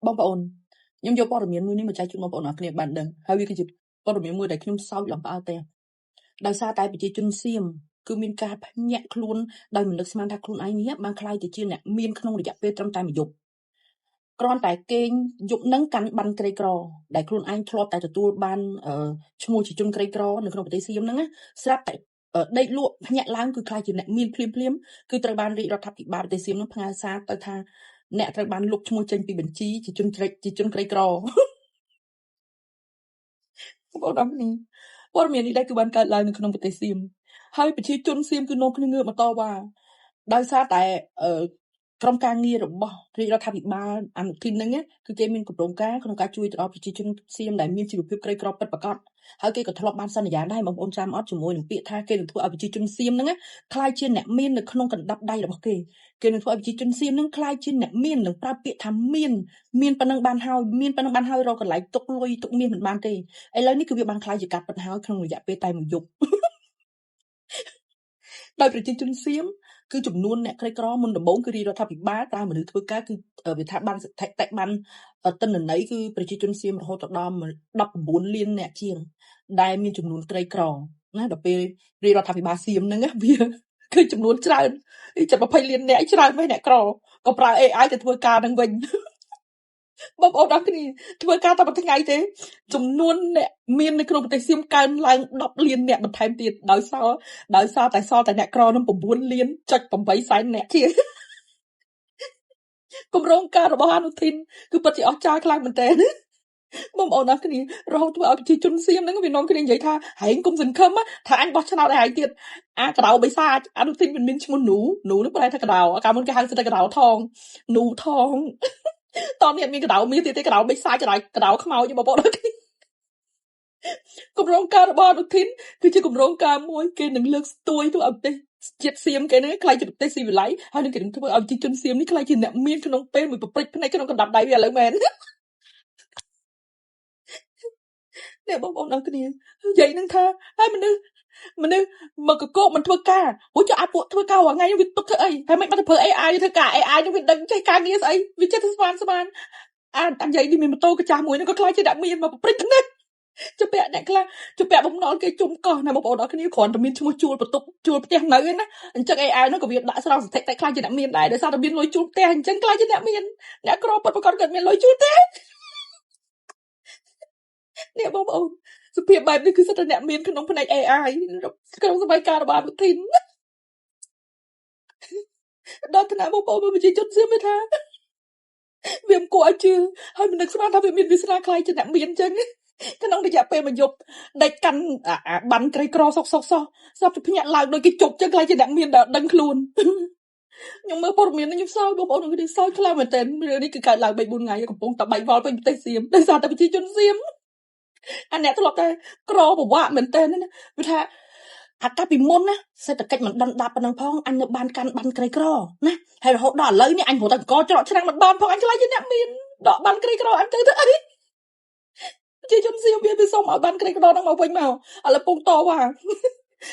បងប្អូនខ្ញុំយកព័ត៌មានមួយនេះមកចែកជូនបងប្អូនអរគ្នាបានដឹងហើយវាគឺជាព័ត៌មានមួយដែលខ្ញុំសោកឡើងផ្អើលទេដោយសារតែប្រជាជនសៀមគឺមានការភ្ញាក់ខ្លួនដោយមិននឹកស្មានថាខ្លួនឯងនេះបានខ្លាយទៅជាអ្នកមានក្នុងរយៈពេលត្រឹមតែមួយយប់គ្រាន់តែគេងយប់នឹងកាន់បានក្រីក្រដែលខ្លួនឯងធ្លាប់តែទទួលបានឈ្មោះជាជនក្រីក្រនៅក្នុងប្រទេសសៀមហ្នឹងស្រាប់តែដេកលក់ភ្ញាក់ឡើងគឺខ្លាយជាអ្នកមានភ្លាមគឺត្រូវបានរាជរដ្ឋាភិបាលប្រទេសសៀមហ្នឹងផ្ញើសារទៅថាអ្នកត្រូវបានលុបឈ្មោះចេញពីបញ្ជីជាជនក្រីក្របងប្អូនអរគ្នាព័ត៌មាននេះដែរគឺបានកើតឡើងនៅក្នុងប្រទេសសៀមហើយប្រជាជនសៀមគឺនាំគ្នាងើបមកតវ៉ាដោយសារតែក្រុមការងាររបស់រាជរដ្ឋាភិបាលអនុทิនហ្នឹងគឺគេមានគម្រោងការក្នុងការជួយទៅដល់ប្រជាជនសៀមដែលមានជីវភាពក្រីក្រពិតប្រាកដហើយគេក៏ធ្លាប់បានសន្យាដែរបងប្អូនចាំអត់ជាមួយនឹងពាក្យថាគេនឹងធ្វើឲ្យប្រជាជនសៀមហ្នឹងខ្លាយជាអ្នកមាននៅក្នុងកណ្ដាប់ដៃរបស់គេនឹងធ្វើឲ្យប្រជាជនសៀមហ្នឹងខ្លាយជាអ្នកមាននឹងប្រើពាក្យថាមានប៉ុណ្ណឹងបានហើយរកកន្លែងទុកលុយទុកមានមិនបានទេឥឡូវនេះគឺវាបានខ្លាយជាការពិតហើយក្នុងរយៈពេលតែមួយយប់ដោយប្រជាជនសៀមគឺចំនួនអ្នកក្រីក្រមុនដំបូងគឺរាជរដ្ឋាភិបាលតែមនុស្សធ្វើការគឺវាថាបានស្ថិតិបានទិន្នន័យគឺប្រជាជនសៀមរហូតដល់19លានអ្នកជាងដែលមានចំនួនក្រីក្រណាដល់ពេលរាជរដ្ឋាភិបាលសៀមហ្នឹងវាគឺចំនួនច្រើនចិត្ត20លានអ្នកច្រើនវិញអ្នកក្រក៏ប្រើ AI ទៅធ្វើការនឹងវិញបងប្អូនអរគ្នាធ្វើការតែមួយថ្ងៃទេចំនួនអ្នកមាននៅក្នុងប្រទេសសៀមកើនឡើង10លានអ្នកបន្ថែមទៀតដោយសារតែអ្នកក្រនឹង9លាន.8សែនអ្នកជាគម្រោងការរបស់អនុทิនគឺពិតជាអស្ចារ្យខ្លាំងមែនទែនបងប្អូនអរគ្នារហូតធ្វើឲ្យប្រជាជនសៀមហ្នឹងវានាំគ្នានិយាយថាហែងគុំសង្ឃឹមថាអញបោះឆ្នោតឲ្យហែងទៀតអាកដៅបិសាចអនុทิនមិនមានឈ្មោះនូនឹងប្រែថាកដៅកាលមុនគេហៅថាកដៅថងនូថងតនេះមានកដៅមាសទៀតទេកដៅបិសាចកដៅខ្មោចបងប្អូនអរគ្នាគម្រោងការរបស់អនុทิនគឺជាគម្រោងការមួយគេនឹងលើកស្ទួយទៅឲ្យប្រទេសជាតិសៀមគេហ្នឹងខ្លាយជាប្រទេសស៊ីវិល័យហើយនឹងគេនឹងធ្វើឲ្យប្រជាជនសៀមនេះខ្លាយជាអ្នកមានក្នុងពេលមួយប្រព្រឹត្តផ្នែកក្នុងកណ្ដាប់ដៃវាឥឡូវមែនអ្នកបងប្អូនអរគ្នានិយាយនឹងថាហើយមនុស្សមកកកមិនធ្វើការព្រោះចុះអាពួកធ្វើការរាល់ថ្ងៃវាទុកធ្វើអីហើយមិនបាត់ទៅប្រើ AI ធ្វើការ AI នឹងវាដឹងចេះការងារស្អីវាចេះទៅស្មានអានិយាយនេះមានម៉ូតូកាចាស់មួយហ្នឹងក៏ខ្លាចជាអ្នកមានមកប្រព្រឹត្តផ្នែកជពាក់អ្នកខ្លះជពាក់បំណុលគេជុំកោះណាបងប្អូនអរគ្នាគ្រាន់តែមានឈ្មោះជួលបន្ទប់ជួលផ្ទះនៅឯណាអញ្ចឹង AI ហ្នឹងក៏វាដាក់ស្រង់សតិតែខ្លាចជាអ្នកមានដែរដោយសារតែមានលុយជួលផ្ទះអញ្ចឹងខ្លាចជាអ្នកមានអ្នកក្រពិតប្រាកដគាត់មានលុយជួលទេនេះបងប្អូនសភាពបែបនេះគឺសិតតែអ្នកមានក្នុងផ្នែក AI ក្នុងសម័យកាលរបស់អនុทิនដល់ថ្នាក់បងប្អូនប្រជាជនសៀមវាថាវាមិនគួរឲ្យជឿហើយមិននឹកស្មានថាវាមានវាសនាខ្លាយជាអ្នកមានអញ្ចឹងក្នុងរយៈពេលមួយយប់ដេកកាន់បានក្រីក្រសុកស្រាប់តែភ្ញាក់ឡើងដូចគេជប់ចឹងខ្លាយជាអ្នកមានដល់ដឹងខ្លួនខ្ញុំមើលព័ត៌មាននេះខ្ញុំសោកបងប្អូនខ្ញុំសោកខ្លាំងមែនទែនរឿងនេះគឺកើតឡើង 3-4 ថ្ងៃកំពុងតែបែកវល់ពេញប្រទេសសៀមដោយសារតែប្រជាជនសៀមអាអ្នកធ្លាប់តែក្រប្រវាក់មែនទែនណាវាថាអាកាលពីមុនណាសេដ្ឋកិច្ចមិនដុនដាបប៉ុណ្ណឹងផងអញនៅបានកាន់បានក្រីក្រណាហើយរហូតដល់ឥឡូវនេះអញរត់តែអង្គច្រកឆ្នាំមិនបានផងអញខ្លាចជាអ្នកមានដកបានក្រីក្រអញទៅអីប្រជាជនសៀមវាសុំឲ្យបានក្រីក្រហ្នឹងមកវិញមកឥឡូវពងតវ៉ា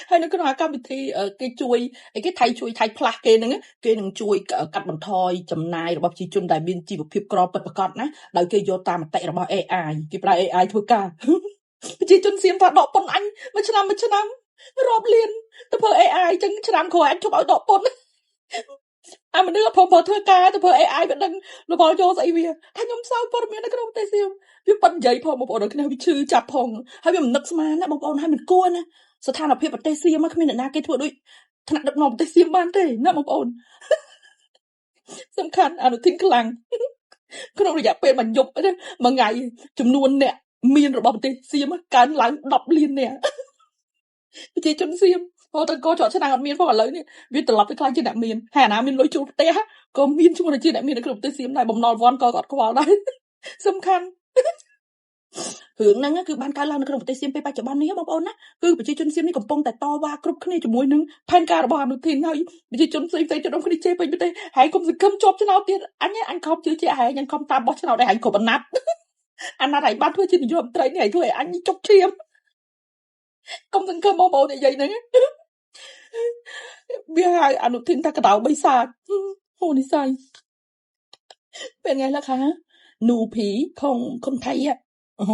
ហើយនៅក្នុងកម្មវិធីគេជួយគេថៃផ្លាស់គេហ្នឹងគេនឹងជួយកាត់បន្ថយចំណាយរបស់ប្រជាជនដែលមានជីវភាពក្រពិតប្រាកដណាដោយគេយកតាមមតិរបស់ AI គេប្រើ AI ធ្វើការប្រជាជនសៀមថាដកប៉ុនអញមួយឆ្នាំរាប់លានទៅធ្វើ AI ចឹងឆ្នាំក្រោយអញជប់ឲ្យដកប៉ុនអាមនុស្សប្រើធ្វើការទៅធ្វើ AI វាដឹងរវល់យកស្អីវាថាខ្ញុំសើព័ត៌មាននៅក្នុងប្រទេសសៀមវាប៉ិននិយាយផងបងប្អូនគ្នាវាឈឺចាប់ផងហើយវាមិននឹកស្មានណាបងប្អូនហើយមិនគួរណាស្ថានភាពប្រទេសសៀមគ្មានអ្នកណាគេធ្វើដូចថ្នាក់ដឹកនាំប្រទេសសៀមបានទេណាបងប្អូនសំខាន់អនុทิនខ្លាំងក្នុងរយៈពេលមួយយប់មួយថ្ងៃចំនួនអ្នកមានរបស់ប្រទេសសៀមកើនឡើង10លានអ្នកប្រជាជនសៀមហូតទៅកោច្រកឆ្នាំអត់មានផងឥឡូវនេះវាត្រឡប់ទៅខ្លាចជាអ្នកមានហើយអាណាមានលុយជួលផ្ទះក៏មានឈ្មោះជាអ្នកមាននៅក្នុងប្រទេសសៀមដែរបំណុលវ័នក៏គាត់ខ្វល់ដែរសំខាន់រឿងហ្នឹងគឺបានកើតឡើងនៅក្នុងប្រទេសសៀមពេលបច្ចុប្បន្ននេះបងប្អូនណាគឺប្រជាជនសៀមនេះកំពុងតែតវ៉ាគ្រប់គ្នាជាមួយនឹងផែនការរបស់អនុทิនហើយប្រជាជនផ្សេងៗទៅក្នុងគ្នាជេរពេញប្រទេសហើយកុំសង្ឃឹមជាប់ឆ្នោតទៀតអញខំជឿជាក់ហើយអញខំតាមបោះឆ្នោតឲ្យហែងគ្រប់អាណត្តិហើយបានធ្វើជានាយករដ្ឋមន្ត្រីនេះឲ្យធ្វើឲ្យអញជប់ឈាមកុំសង្ឃឹមបងប្អូននិយាយហ្នឹងវាឲ្យអនុทิនថាកដៅបិសាចហូនិស័យពេលថ្ងៃលក្ខណៈ หนูผีของคนไทยอ่ะโอ้โห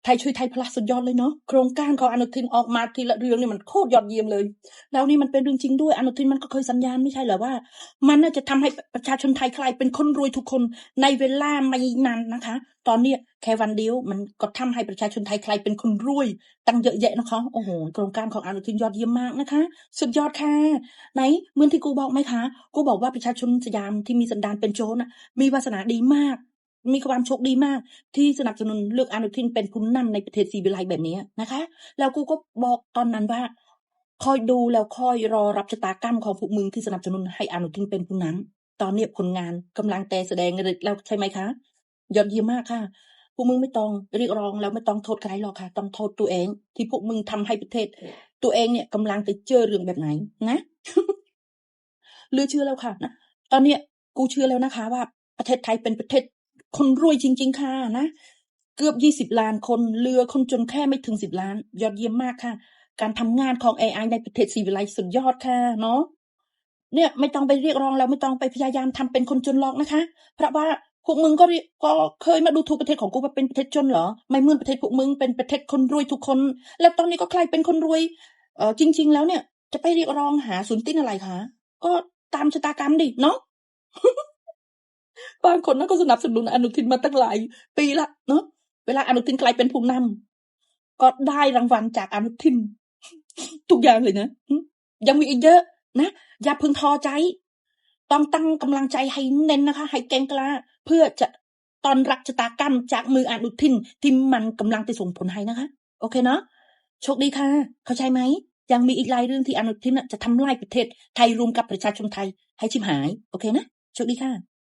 ไทยช่วยไทยพลัสสุดยอดเลยเนาะโครงการของอนุทินออกมาทีละเรื่องนี่มันโคตรยอดเยี่ยมเลยแล้วนี่มันเป็นเรื่องจริงด้วยอนุทินมันก็เคยสัญญาณไม่ใช่เหรอว่ามันน่าจะทำให้ประชาชนไทยกลายเป็นคนรวยทุกคนในเวลาไม่นานนะคะตอนนี้แค่วันเดียวมันก็ทำให้ประชาชนไทยกลายเป็นคนรวยตั้งเยอะแยะนะคะโอ้โหโครงการของอนุทินยอดเยี่ยมมากนะคะสุดยอดค่ะไหนเหมือนที่กูบอกไหมคะกูบอกว่าประชาชนสยามที่มีสันดานเป็นโจรน่ะมีวาสนาดีมากมีความโชคดีมากที่สนับสนุนเลือกอนุทินเป็นผู้นำในประเทศศรีวิไลแบบนี้นะคะแล้วกูก็บอกตอนนั้นว่าคอยดูแล้วคอยรอรับชะตากรรมของพวกมึงที่สนับสนุนให้อนุทินเป็นผู้นำตอนนี้ผลงานกำลังแต่แสดงแล้วใช่ไหมคะยอดเยี่ยมมากค่ะพวกมึงไม่ต้องเรียกร้องแล้วไม่ต้องโทษใครหรอกค่ะต้องโทษตัวเองที่พวกมึงทำให้ประเทศตัวเองเนี่ยกำลังจะเจอเรื่องแบบไหนนะ เหลือเชื่อแล้วค่ะนะตอนเนี้ยกูเชื่อแล้วนะคะว่าประเทศไทยเป็นประเทศคนรวยจริงๆค่ะนะเกือบ20 ล้านคนเหลือคนจนแค่ไม่ถึง10 ล้านยอดเยี่ยมมากค่ะการทำงานของ AI ในประเทศศรีวิไลสุดยอดค่ะเนาะเนี่ยไม่ต้องไปเรียกร้องแล้วไม่ต้องไปพยายามทำเป็นคนจนหรอกนะคะเพราะว่าพวกมึงก็เคยมาดูถูกประเทศของกูว่าเป็นประเทศจนเหรอไม่เหมือนประเทศพวกมึงเป็นประเทศคนรวยทุกคนแล้วตอนนี้ก็ใครเป็นคนรวยจริงๆแล้วเนี่ยจะไปเรียกร้องหาศูนย์ติ้นอะไรคะก็ตามชะตากรรมดิเนาะ บางคนนั้นก็สนับสนุนอนุทินมาตั้งหลายปีละเนาะเวลาอนุทินกลายเป็นผู้นำก็ได้รางวัลจากอนุทิน ทุกอย่างเลยนะยังมีอีกเยอะนะอย่าพึงท้อใจต้องตั้งกำลังใจให้เน้นนะคะให้แกร่งกล้าเพื่อจะต้อนรับชะตากรรมจากมืออนุทินที่มันกำลังจะส่งผลให้นะคะโอเคเนาะโชคดีค่ะเข้าใจไหมยังมีอีกหลายเรื่องที่อนุทินจะทำลายประเทศไทยรวมกับประชาชนไทยให้ชิบหายโอเคนะโชคดีค่ะ